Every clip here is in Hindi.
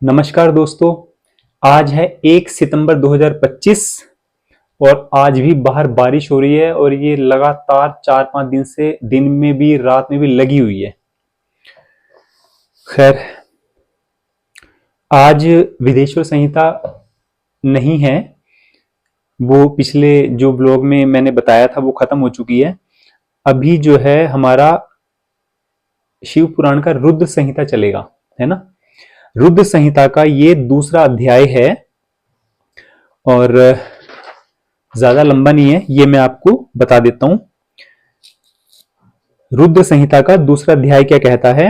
नमस्कार दोस्तों। आज है 1 सितंबर 2025 और आज भी बाहर बारिश हो रही है और ये लगातार 4-5 दिन से दिन में भी रात में भी लगी हुई है। खैर, आज विदेश्वर संहिता नहीं है। वो पिछले जो ब्लॉग में मैंने बताया था वो खत्म हो चुकी है। अभी जो है हमारा शिव पुराण का रुद्र संहिता चलेगा, है ना। रुद्र संहिता का ये दूसरा अध्याय है और ज्यादा लंबा नहीं है, ये मैं आपको बता देता हूं। रुद्र संहिता का दूसरा अध्याय क्या कहता है।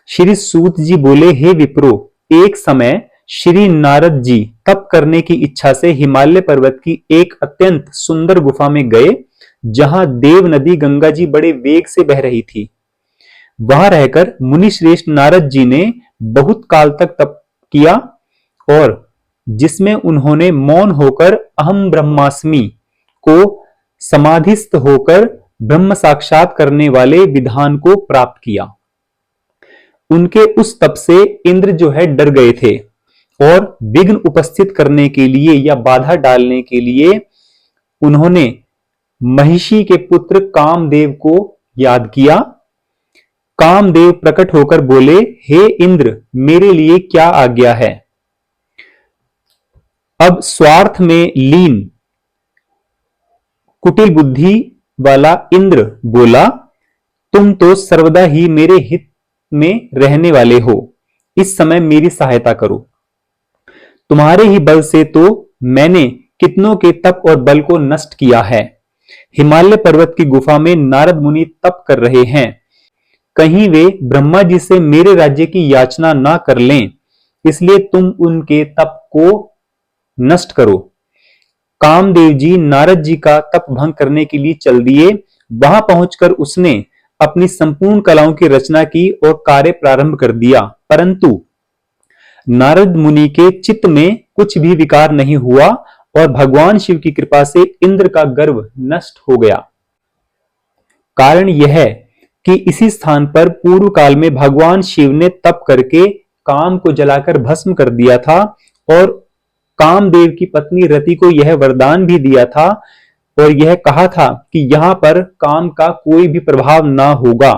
श्री सूत जी बोले, हे विप्रो, एक समय श्री नारद जी तप करने की इच्छा से हिमालय पर्वत की एक अत्यंत सुंदर गुफा में गए, जहां देव नदी गंगा जी बड़े वेग से बह रही थी। वहां रहकर मुनि श्रेष्ठ नारद जी ने बहुत काल तक तप किया और जिसमें उन्होंने मौन होकर अहम ब्रह्मास्मि को समाधिस्थ होकर ब्रह्म साक्षात करने वाले विधान को प्राप्त किया। उनके उस तप से इंद्र जो है डर गए थे और विघ्न उपस्थित करने के लिए या बाधा डालने के लिए उन्होंने महिषी के पुत्र कामदेव को याद किया। कामदेव प्रकट होकर बोले, हे इंद्र, मेरे लिए क्या आज्ञा है। अब स्वार्थ में लीन कुटिल बुद्धि वाला इंद्र बोला, तुम तो सर्वदा ही मेरे हित में रहने वाले हो, इस समय मेरी सहायता करो। तुम्हारे ही बल से तो मैंने कितनों के तप और बल को नष्ट किया है। हिमालय पर्वत की गुफा में नारद मुनि तप कर रहे हैं, कहीं वे ब्रह्मा जी से मेरे राज्य की याचना ना कर लें, इसलिए तुम उनके तप को नष्ट करो। कामदेव जी नारद जी का तप भंग करने के लिए चल दिए। वहां पहुंचकर उसने अपनी संपूर्ण कलाओं की रचना की और कार्य प्रारंभ कर दिया, परंतु नारद मुनि के चित्त में कुछ भी विकार नहीं हुआ और भगवान शिव की कृपा से इंद्र का गर्व नष्ट हो गया। कारण यह है कि इसी स्थान पर पूर्व काल में भगवान शिव ने तप करके काम को जलाकर भस्म कर दिया था और कामदेव की पत्नी रति को यह वरदान भी दिया था और यह कहा था कि यहां पर काम का कोई भी प्रभाव ना होगा।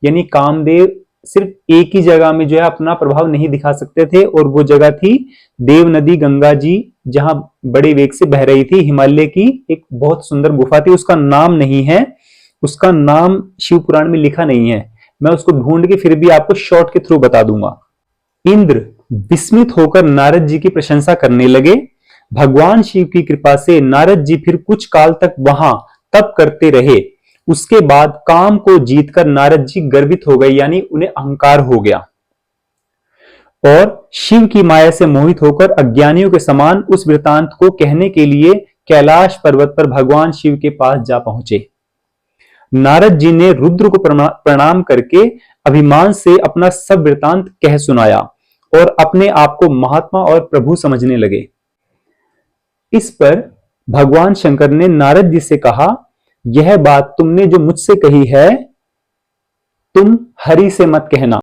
यानी कामदेव सिर्फ एक ही जगह में जो है अपना प्रभाव नहीं दिखा सकते थे और वो जगह थी देव नदी गंगा जी, जहां बड़े वेग से बह रही थी। हिमालय की एक बहुत सुंदर गुफा थी, उसका नाम नहीं है, उसका नाम शिव पुराण में लिखा नहीं है। मैं उसको ढूंढ के फिर भी आपको शॉर्ट के थ्रू बता दूंगा। इंद्र विस्मित होकर नारद जी की प्रशंसा करने लगे। भगवान शिव की कृपा से नारद जी फिर कुछ काल तक वहां तप करते रहे। उसके बाद काम को जीतकर नारद जी गर्वित हो गए, यानी उन्हें अहंकार हो गया और शिव की माया से मोहित होकर अज्ञानियों के समान उस वृतांत को कहने के लिए कैलाश पर्वत पर भगवान शिव के पास जा पहुंचे। नारद जी ने रुद्र को प्रणाम करके अभिमान से अपना सब वृतांत कह सुनाया और अपने आप को महात्मा और प्रभु समझने लगे। इस पर भगवान शंकर ने नारद जी से कहा, यह बात तुमने जो मुझसे कही है तुम हरि से मत कहना,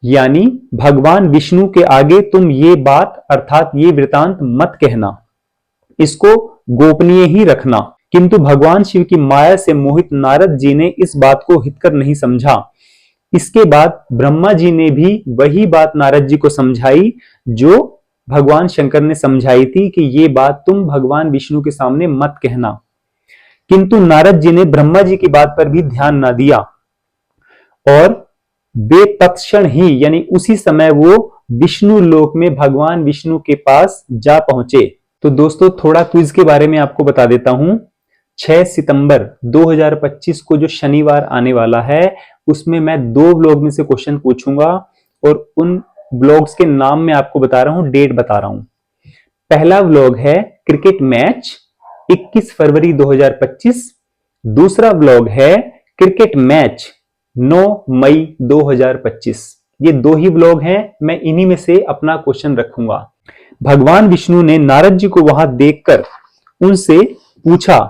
यानी भगवान विष्णु के आगे तुम ये बात अर्थात ये वृतांत मत कहना, इसको गोपनीय ही रखना। किंतु भगवान शिव की माया से मोहित नारद जी ने इस बात को हितकर नहीं समझा। इसके बाद ब्रह्मा जी ने भी वही बात नारद जी को समझाई जो भगवान शंकर ने समझाई थी कि ये बात तुम भगवान विष्णु के सामने मत कहना। किंतु नारद जी ने ब्रह्मा जी की बात पर भी ध्यान ना दिया और वे तत्क्षण ही यानी उसी समय वो विष्णु लोक में भगवान विष्णु के पास जा पहुंचे। तो दोस्तों, थोड़ा क्विज के बारे में आपको बता देता हूं। 6 सितंबर 2025 को जो शनिवार आने वाला है उसमें मैं 2 ब्लॉग में से क्वेश्चन पूछूंगा और उन ब्लॉग्स के नाम मैं आपको बता रहा हूं, डेट बता रहा हूं। पहला ब्लॉग है क्रिकेट मैच 21 फरवरी 2025। दूसरा ब्लॉग है क्रिकेट मैच 9 मई 2025। ये 2 ही ब्लॉग हैं, मैं इन्हीं में से अपना क्वेश्चन रखूंगा। भगवान विष्णु ने नारद जी को वहां देखकर उनसे पूछा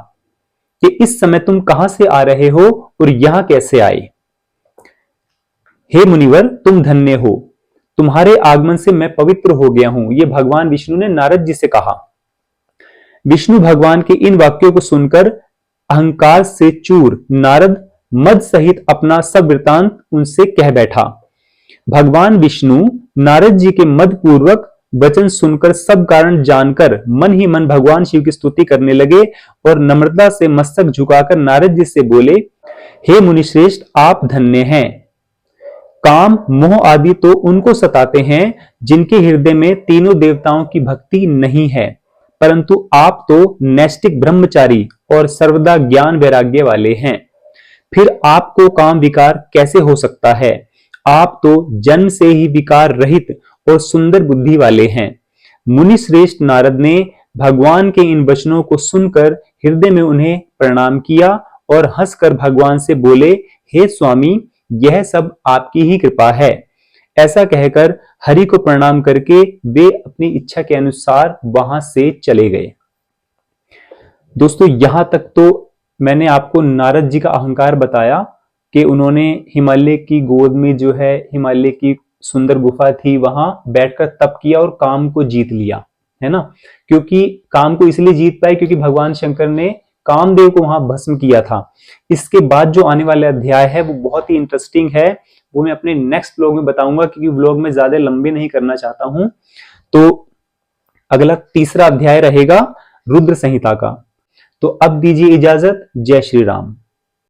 कि इस समय तुम कहां से आ रहे हो और यहां कैसे आए। हे मुनिवर, तुम धन्य हो, तुम्हारे आगमन से मैं पवित्र हो गया हूं। यह भगवान विष्णु ने नारद जी से कहा। विष्णु भगवान के इन वाक्यों को सुनकर अहंकार से चूर नारद मद सहित अपना सब वृतांत उनसे कह बैठा। भगवान विष्णु नारद जी के मद पूर्वक वचन सुनकर सब कारण जानकर मन ही मन भगवान शिव की स्तुति करने लगे और नम्रता से मस्तक झुकाकर नारद जी से बोले, हे मुनिश्रेष्ठ, आप धन्य हैं। काम मोह आदि तो उनको सताते हैं जिनके हृदय में तीनों देवताओं की भक्ति नहीं है, परंतु आप तो नैष्टिक ब्रह्मचारी और सर्वदा ज्ञान वैराग्य वाले हैं। फिर आपको काम विकार कैसे हो सकता है? आप तो जन्म से ही विकार रहित और सुंदर बुद्धि वाले हैं। मुनि श्रेष्ठ नारद ने भगवान के इन वचनों को सुनकर हृदय में उन्हें प्रणाम किया और हंसकर भगवान से बोले, हे स्वामी, यह सब आपकी ही कृपा है। ऐसा कहकर हरि को प्रणाम करके वे अपनी इच्छा के अनुसार वहां से चले गए। दोस्तों, यहां तक तो मैंने आपको नारद जी का अहंकार बताया कि उन्होंने हिमालय की गोद में जो है हिमालय की सुंदर गुफा थी वहां बैठकर तप किया और काम को जीत लिया, है ना। क्योंकि काम को इसलिए जीत पाए क्योंकि भगवान शंकर ने कामदेव को वहां भस्म किया था। इसके बाद जो आने वाले अध्याय है वो बहुत ही इंटरेस्टिंग है, वो मैं अपने नेक्स्ट व्लॉग में बताऊंगा क्योंकि व्लॉग में ज्यादा लंबे नहीं करना चाहता हूं। तो अगला तीसरा अध्याय रहेगा रुद्र संहिता का। तो अब दीजिए इजाजत। जय श्री राम।